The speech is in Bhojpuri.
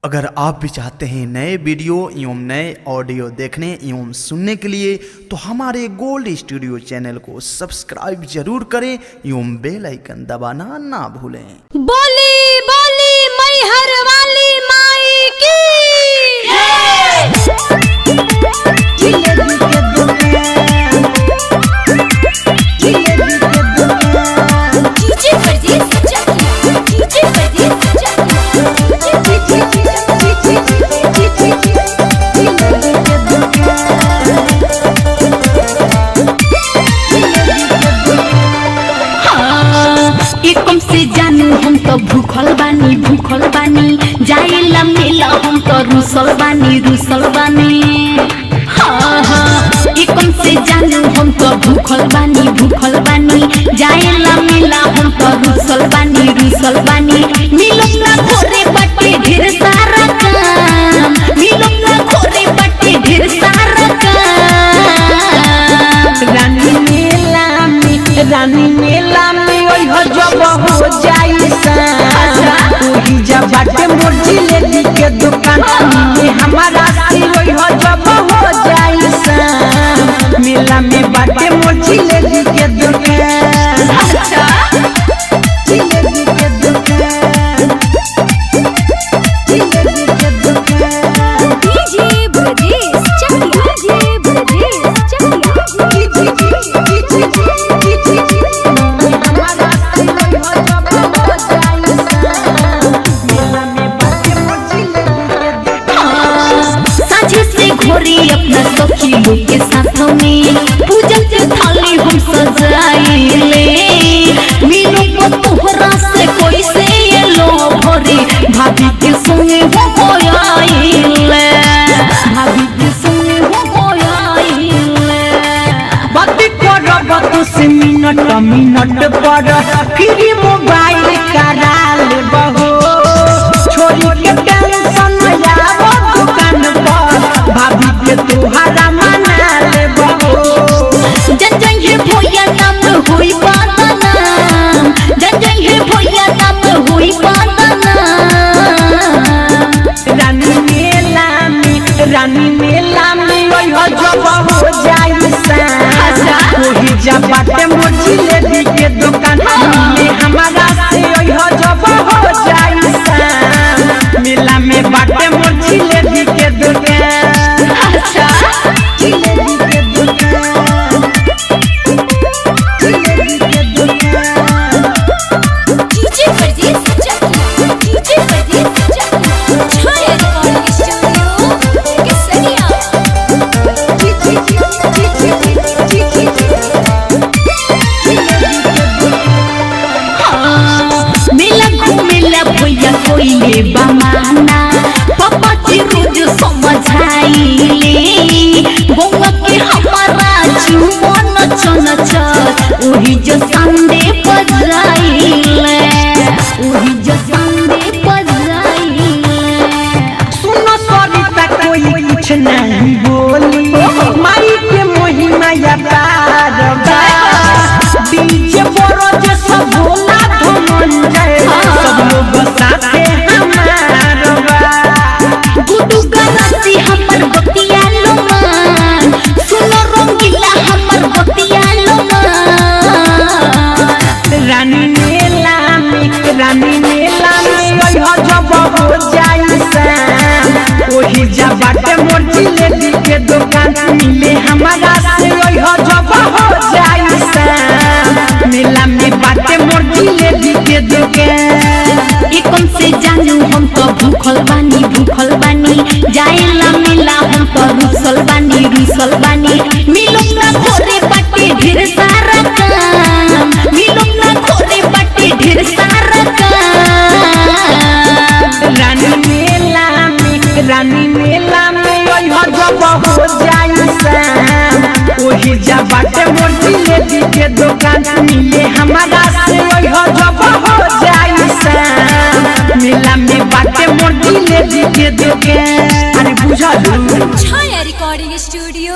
अगर आप भी चाहते हैं नए वीडियो एवं नए ऑडियो देखने एवं सुनने के लिए तो हमारे गोल्ड स्टूडियो चैनल को सब्सक्राइब जरूर करें एवं बेल आइकन दबाना ना भूलें। बोली बोली मैहर वाली माई की जानू हम तो भूखल बानी जाइला मेला हम तो रुसल बानी हाँ हाँ एकम से जानू हम तो भूखल बानी जाइला मेला हम तो रुसल बानी मिलम ना खोरे बटे ढेर सारा काम मिलम ना खोरे बटे ढेर सारा काम रानी मेला में ओइ हो जब हो जाई ओही जब बाटे मोर जिलेबी के दुकान में हमारा से ओइ हो जब हो जाई मेला में बाटे मोर जिलेबी के दुकान। अच्छा जिलेबी के दुकान डीजे ब्रजेश चकिया अपना सखी लोग के साथ में पूजा के थाली हम सजाइले मीनू को तोहरा से कोई से ये लो भरे भाभी के संगे हो आइले भाभी के संगे हो आइले बात करब तो से मिनट पर फिर मोबाइल करा ले बहो छोरी के टेंशन यावो दुकान पर भाभी के तोहरा मना ले बहो जंजन है भैया नाम होई पाना जंजन है भैया नाम होई पाना रानी मेला में ओइ हो जब हो जाई ओही जब बाटे मोर जिलेबी के दुकान में हमारा से ओइ हो जब हो जाई मेला में बाटे मोर जिलेबी के दुकान। अच्छा जिलेबी के दुकान डीजे ब्रजेश चकिया छाया रिकॉर्डिंग स्टूडियो केसरिया मेला घूमेला भैया कोइले बमाना पापा जी रोज समझाइले बउआ के हमारा जुमन चनच ओही जो संडे बजाइले ओही जो संडे बजाइले सुनो सरिता कोई कुछ नहीं बोली माई के महिमा या पारबा डीजे बरोज सब भोला धनंजय सब लोग साथे हमारबा गुडू गराती हमर बतिया लो मान सुनो रंगीला हमर बतिया लो मान रानी मेला में ओइ हो जब हो जाई ओही जब बाटे मोर जिलेबी के दुकान मिले हमारा से ओइ हो जब हो जाई मेला में बाटे मोर जिलेबी के दुकान। एकम से जानू हम तो भूखल बानी जाइला मेला हम तो रुसल बानी मिलम ना खोरे बटे ढेर सारा काम मिलम ना खोरे बटे ढेर सारा काम रानी मेला में ओइ हो जब हो जाई ओही जब बाटे मोर जिलेबी के दुकान मिले हमारा से ओइ हो जब हो जाई मेला में बाटे मोर जिलेबी के दुकान। अरे बुझा छाया रिकॉर्डिंग स्टूडियो।